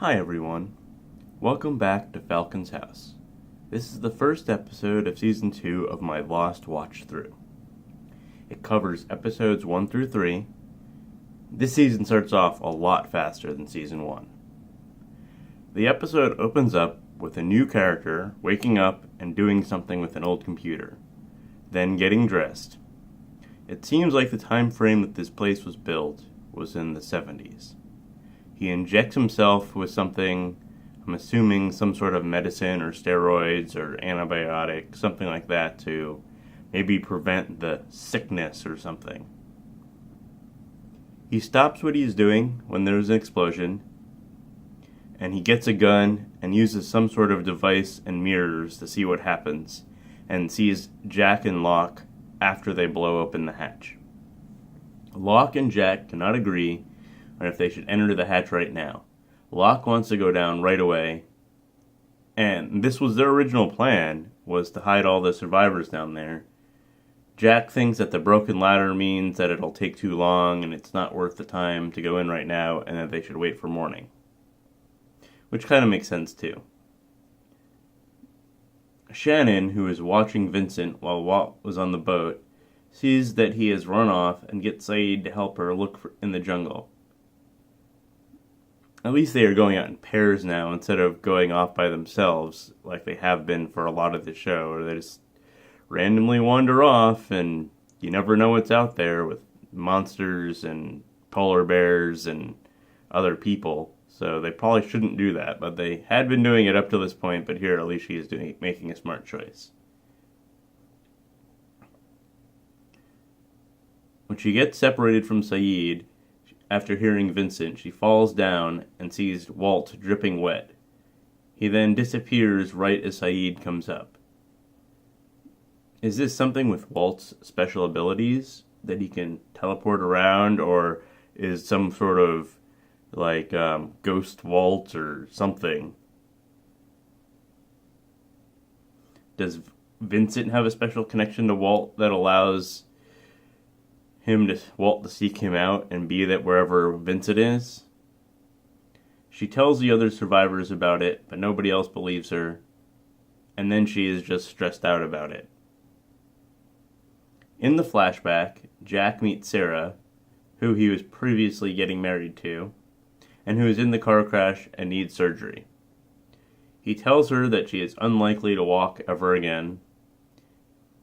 Hi everyone, welcome back to Falcon's House. This is the first episode of Season 2 of my Lost Watch Through. It covers episodes 1 through 3. This season starts off a lot faster than Season 1. The episode opens up with a new character waking up and doing something with an old computer, then getting dressed. It seems like the time frame that this place was built was in the 70s. He injects himself with something, I'm assuming some sort of medicine or steroids or antibiotic, something like that to maybe prevent the sickness or something. He stops what he's doing when there's an explosion, and he gets a gun and uses some sort of device and mirrors to see what happens, and sees Jack and Locke after they blow open the hatch. Locke and Jack cannot agree on if they should enter the hatch right now. Locke wants to go down right away, and this was their original plan, was to hide all the survivors down there. Jack thinks that the broken ladder means that it'll take too long and it's not worth the time to go in right now, and that they should wait for morning. Which kind of makes sense too. Shannon, who is watching Vincent while Walt was on the boat, sees that he has run off and gets Saeed to help her look in the jungle. At least they are going out in pairs now instead of going off by themselves like they have been for a lot of the show, or they just randomly wander off and you never know what's out there with monsters and polar bears and other people. So they probably shouldn't do that, but they had been doing it up to this point, but here at least she is making a smart choice. When she gets separated from Saeed, after hearing Vincent, she falls down and sees Walt dripping wet. He then disappears right as Saeed comes up. Is this something with Walt's special abilities? That he can teleport around, or is some sort of like Ghost Walt or something? Does Vincent have a special connection to Walt that allows Walt to seek him out and be that wherever Vincent is? She tells the other survivors about it, but nobody else believes her, and then she is just stressed out about it. In the flashback, Jack meets Sarah, who he was previously getting married to, and who is in the car crash and needs surgery. He tells her that she is unlikely to walk ever again,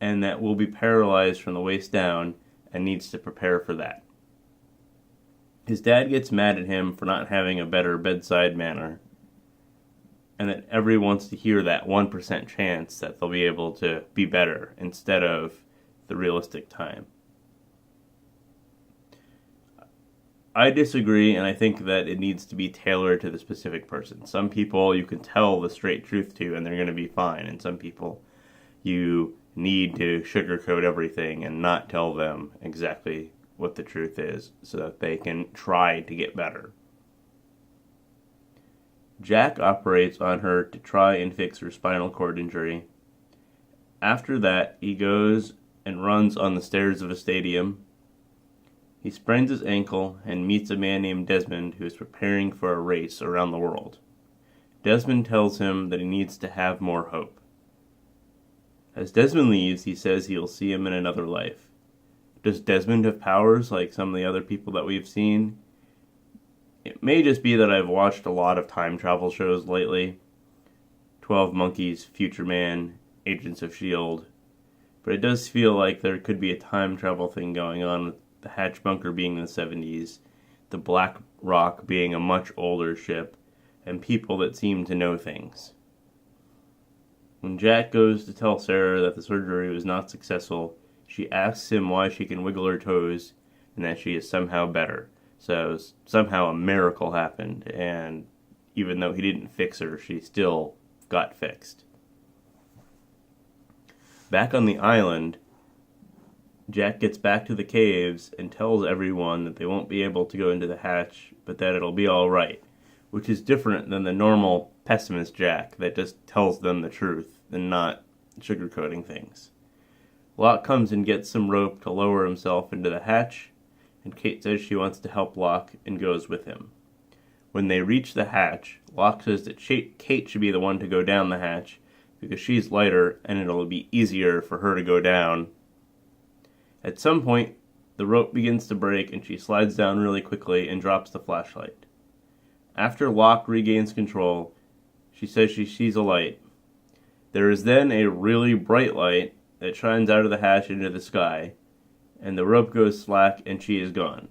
and that will be paralyzed from the waist down, and needs to prepare for that. His dad gets mad at him for not having a better bedside manner, and that everyone wants to hear that 1% chance that they'll be able to be better instead of the realistic time. I disagree, and I think that it needs to be tailored to the specific person. Some people you can tell the straight truth to and they're going to be fine, and some people you need to sugarcoat everything and not tell them exactly what the truth is so that they can try to get better. Jack operates on her to try and fix her spinal cord injury. After that, he goes and runs on the stairs of a stadium. He sprains his ankle and meets a man named Desmond who is preparing for a race around the world. Desmond tells him that he needs to have more hope. As Desmond leaves, he says he'll see him in another life. Does Desmond have powers like some of the other people that we've seen? It may just be that I've watched a lot of time travel shows lately. 12 Monkeys, Future Man, Agents of S.H.I.E.L.D. But it does feel like there could be a time travel thing going on with the hatch bunker being in the 70s, the Black Rock being a much older ship, and people that seem to know things. When Jack goes to tell Sarah that the surgery was not successful, she asks him why she can wiggle her toes and that she is somehow better. So somehow a miracle happened, and even though he didn't fix her, she still got fixed. Back on the island, Jack gets back to the caves and tells everyone that they won't be able to go into the hatch, but that it'll be alright, which is different than the normal pessimist Jack that just tells them the truth and not sugarcoating things. Locke comes and gets some rope to lower himself into the hatch, and Kate says she wants to help Locke and goes with him. When they reach the hatch, Locke says that Kate should be the one to go down the hatch because she's lighter and it'll be easier for her to go down. At some point, the rope begins to break and she slides down really quickly and drops the flashlight. After Locke regains control, she says she sees a light. There is then a really bright light that shines out of the hatch into the sky, and the rope goes slack and she is gone.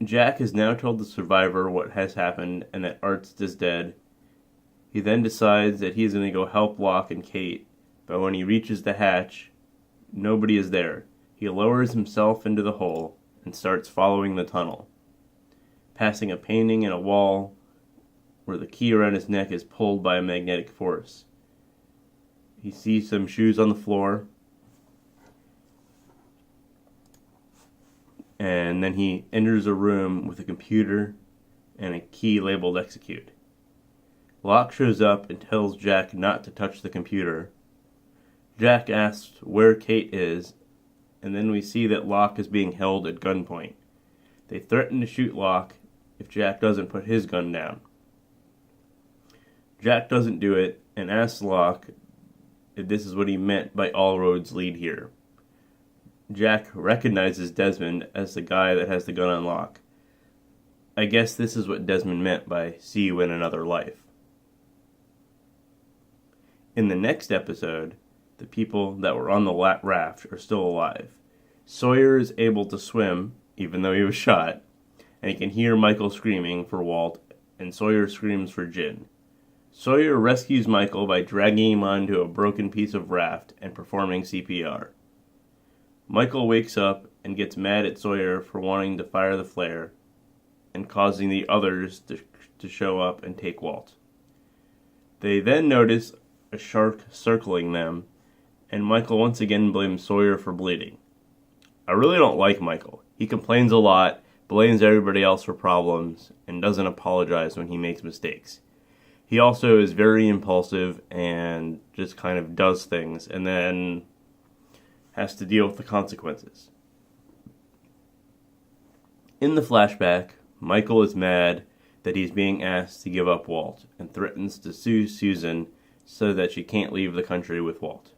Jack has now told the survivor what has happened and that Arzt is dead. He then decides that he is going to go help Locke and Kate, but when he reaches the hatch, nobody is there. He lowers himself into the hole and starts following the tunnel, passing a painting and a wall where the key around his neck is pulled by a magnetic force. He sees some shoes on the floor, and then he enters a room with a computer and a key labeled execute. Locke shows up and tells Jack not to touch the computer. Jack asks where Kate is, and then we see that Locke is being held at gunpoint. They threaten to shoot Locke if Jack doesn't put his gun down. Jack doesn't do it and asks Locke if this is what he meant by all roads lead here. Jack recognizes Desmond as the guy that has the gun on Locke. I guess this is what Desmond meant by see you in another life. In the next episode, the people that were on the raft are still alive. Sawyer is able to swim, even though he was shot, and he can hear Michael screaming for Walt, and Sawyer screams for Jin. Sawyer rescues Michael by dragging him onto a broken piece of raft and performing CPR. Michael wakes up and gets mad at Sawyer for wanting to fire the flare and causing the others to show up and take Walt. They then notice a shark circling them, and Michael once again blames Sawyer for bleeding. I really don't like Michael. He complains a lot, blames everybody else for problems, and doesn't apologize when he makes mistakes. He also is very impulsive and just kind of does things and then has to deal with the consequences. In the flashback, Michael is mad that he's being asked to give up Walt and threatens to sue Susan so that she can't leave the country with Walt,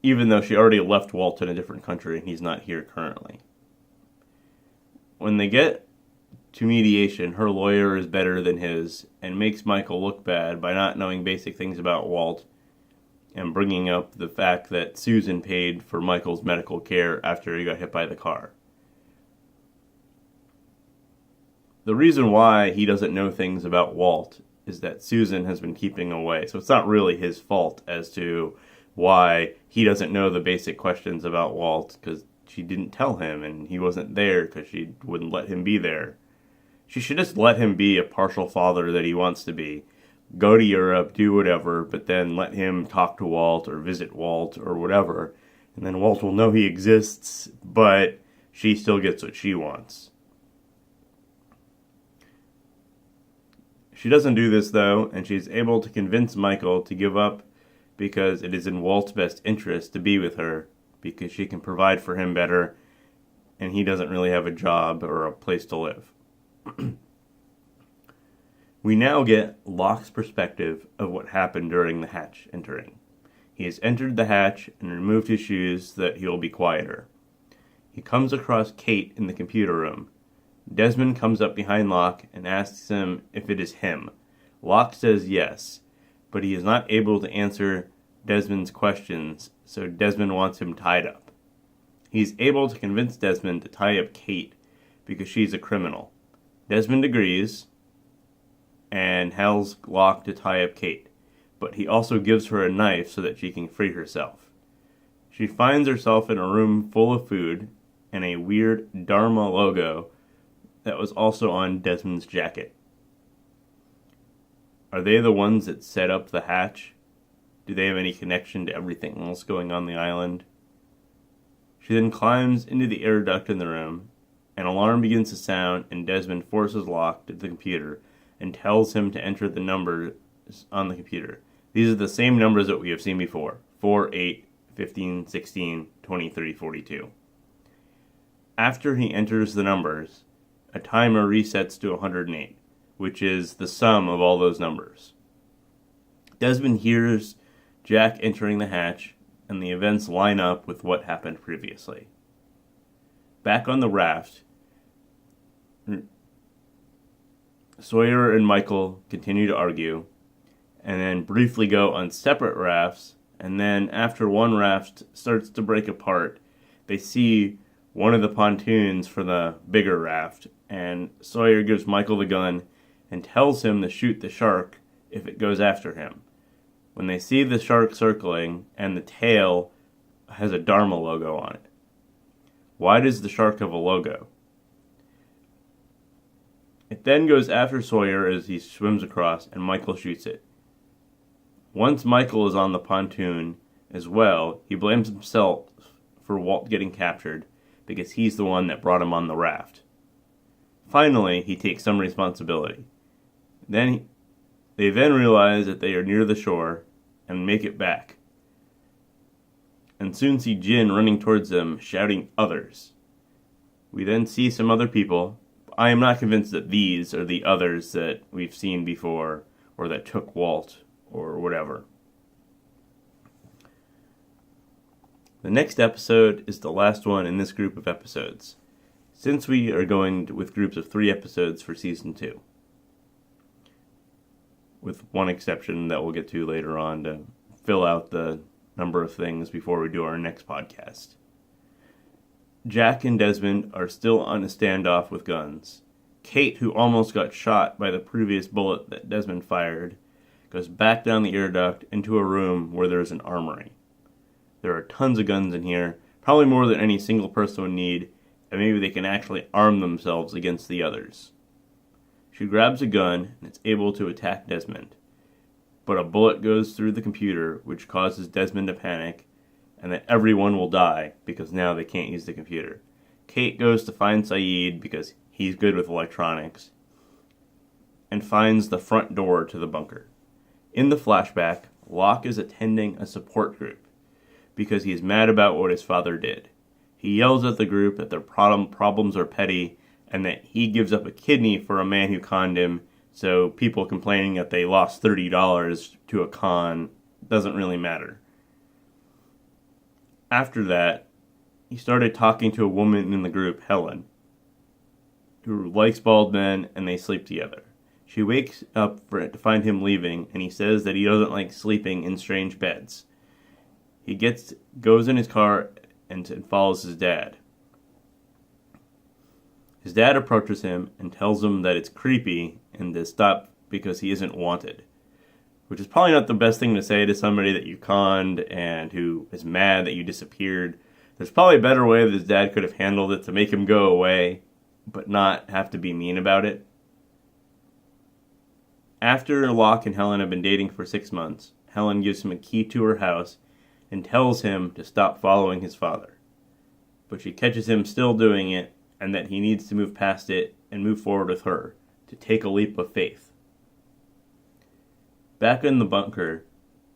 even though she already left Walt in a different country and he's not here currently. When they get to mediation, her lawyer is better than his and makes Michael look bad by not knowing basic things about Walt and bringing up the fact that Susan paid for Michael's medical care after he got hit by the car. The reason why he doesn't know things about Walt is that Susan has been keeping away, so it's not really his fault as to why he doesn't know the basic questions about Walt, because she didn't tell him and he wasn't there because she wouldn't let him be there. She should just let him be a partial father that he wants to be. Go to Europe, do whatever, but then let him talk to Walt or visit Walt or whatever. And then Walt will know he exists, but she still gets what she wants. She doesn't do this, though, and she's able to convince Michael to give up because it is in Walt's best interest to be with her, because she can provide for him better, and he doesn't really have a job or a place to live. We now get Locke's perspective of what happened during the hatch entering. He has entered the hatch and removed his shoes so that he will be quieter. He comes across Kate in the computer room. Desmond comes up behind Locke and asks him if it is him. Locke says yes, but he is not able to answer Desmond's questions, so Desmond wants him tied up. He is able to convince Desmond to tie up Kate because she's a criminal. Desmond agrees and tells Locke to tie up Kate, but he also gives her a knife so that she can free herself. She finds herself in a room full of food and a weird Dharma logo that was also on Desmond's jacket. Are they the ones that set up the hatch? Do they have any connection to everything else going on the island? She then climbs into the air duct in the room. An alarm begins to sound, and Desmond forces Locke to the computer and tells him to enter the numbers on the computer. These are the same numbers that we have seen before: 4, 8, 15, 16, 23, 42. After he enters the numbers, a timer resets to 108. which is the sum of all those numbers. Desmond hears Jack entering the hatch, and the events line up with what happened previously. Back on the raft, Sawyer and Michael continue to argue, and then briefly go on separate rafts, and then after one raft starts to break apart, they see one of the pontoons for the bigger raft, and Sawyer gives Michael the gun and tells him to shoot the shark if it goes after him. When they see the shark circling, and the tail has a Dharma logo on it. Why does the shark have a logo? It then goes after Sawyer as he swims across, and Michael shoots it. Once Michael is on the pontoon as well, he blames himself for Walt getting captured because he's the one that brought him on the raft. Finally, he takes some responsibility. They then realize that they are near the shore and make it back, and soon see Jin running towards them, shouting others. We then see some other people. I am not convinced that these are the others that we've seen before, or that took Walt, or whatever. The next episode is the last one in this group of episodes, since we are going with groups of 3 episodes for Season 2. With one exception that we'll get to later on to fill out the number of things before we do our next podcast. Jack and Desmond are still on a standoff with guns. Kate, who almost got shot by the previous bullet that Desmond fired, goes back down the air duct into a room where there is an armory. There are tons of guns in here, probably more than any single person would need, and maybe they can actually arm themselves against the others. She grabs a gun and is able to attack Desmond, but a bullet goes through the computer, which causes Desmond to panic, and that everyone will die because now they can't use the computer. Kate goes to find Saeed because he's good with electronics, and finds the front door to the bunker. In the flashback, Locke is attending a support group because he is mad about what his father did. He yells at the group that their problems are petty, and that he gives up a kidney for a man who conned him, so people complaining that they lost $30 to a con doesn't really matter. After that, he started talking to a woman in the group, Helen, who likes bald men, and they sleep together. She wakes up to find him leaving, and he says that he doesn't like sleeping in strange beds. He goes in his car and follows his dad. His dad approaches him and tells him that it's creepy and to stop because he isn't wanted, which is probably not the best thing to say to somebody that you conned and who is mad that you disappeared. There's probably a better way that his dad could have handled it to make him go away, but not have to be mean about it. After Locke and Helen have been dating for 6 months, Helen gives him a key to her house and tells him to stop following his father. But she catches him still doing it, and that he needs to move past it and move forward with her, to take a leap of faith. Back in the bunker,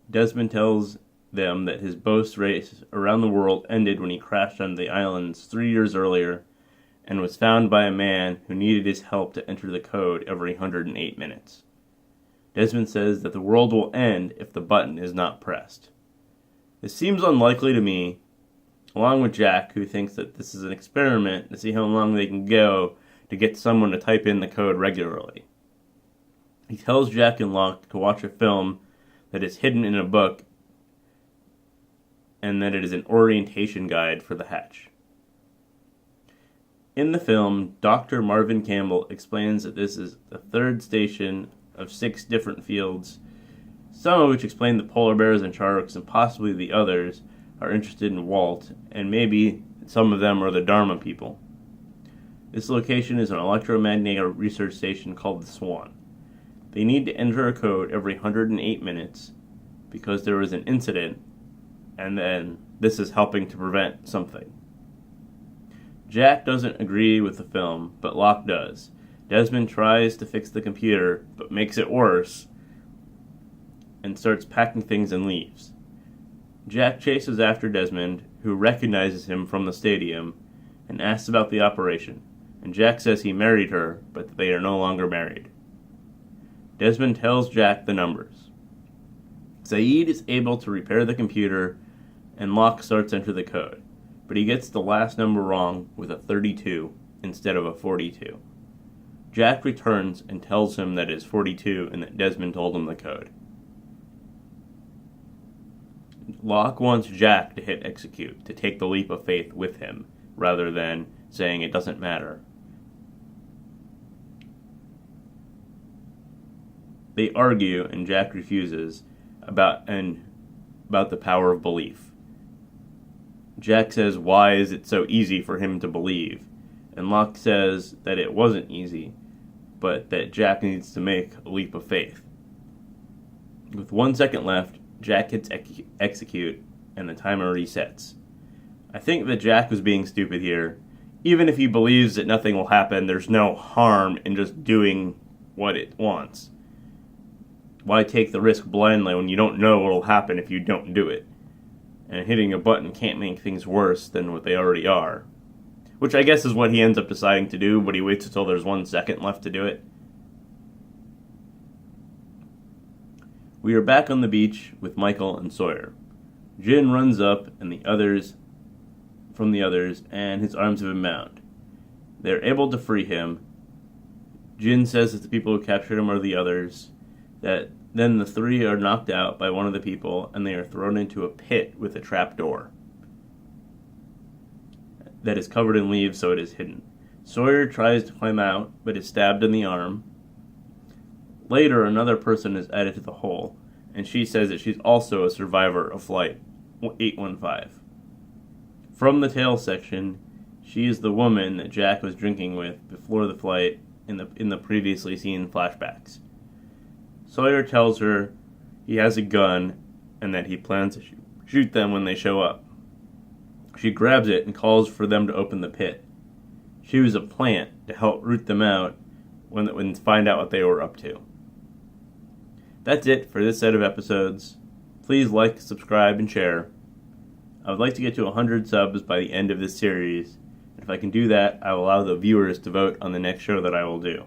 Desmond tells them that his boat's race around the world ended when he crashed on the islands 3 years earlier and was found by a man who needed his help to enter the code every 108 minutes. Desmond says that the world will end if the button is not pressed. This seems unlikely to me, along with Jack, who thinks that this is an experiment to see how long they can go to get someone to type in the code regularly. He tells Jack and Locke to watch a film that is hidden in a book and that it is an orientation guide for the hatch. In the film, Dr. Marvin Campbell explains that this is the 3rd station of 6 different fields, some of which explain that polar bears and sharks and possibly the others are interested in Walt, and maybe some of them are the Dharma people. This location is an electromagnetic research station called the Swan. They need to enter a code every 108 minutes because there was an incident, and then this is helping to prevent something. Jack doesn't agree with the film, but Locke does. Desmond tries to fix the computer, but makes it worse, and starts packing things and leaves. Jack chases after Desmond, who recognizes him from the stadium, and asks about the operation, and Jack says he married her, but that they are no longer married. Desmond tells Jack the numbers. Saeed is able to repair the computer, and Locke starts to enter the code, but he gets the last number wrong with a 32 instead of a 42. Jack returns and tells him that it is 42 and that Desmond told him the code. Locke wants Jack to hit execute, to take the leap of faith with him, rather than saying it doesn't matter. They argue, and Jack refuses, about the power of belief. Jack says, why is it so easy for him to believe? And Locke says that it wasn't easy, but that Jack needs to make a leap of faith. With 1 second left, Jack hits execute, and the timer resets. I think that Jack was being stupid here. Even if he believes that nothing will happen, there's no harm in just doing what it wants. Why take the risk blindly when you don't know what will happen if you don't do it? And hitting a button can't make things worse than what they already are. Which I guess is what he ends up deciding to do, but he waits until there's 1 second left to do it. We are back on the beach with Michael and Sawyer. Jin runs up and the others, and his arms have been bound. They're able to free him. Jin says that the people who captured him are the others, that then the three are knocked out by one of the people, and they are thrown into a pit with a trap door that is covered in leaves, so it is hidden. Sawyer tries to climb out, but is stabbed in the arm. Later, another person is added to the hole, and she says that she's also a survivor of Flight 815. From the tail section, she is the woman that Jack was drinking with before the flight in the previously seen flashbacks. Sawyer tells her he has a gun and that he plans to shoot them when they show up. She grabs it and calls for them to open the pit. She was a plant to help root them out when find out what they were up to. That's it for this set of episodes. Please like, subscribe, and share. I would like to get to 100 subs by the end of this series, and if I can do that, I will allow the viewers to vote on the next show that I will do.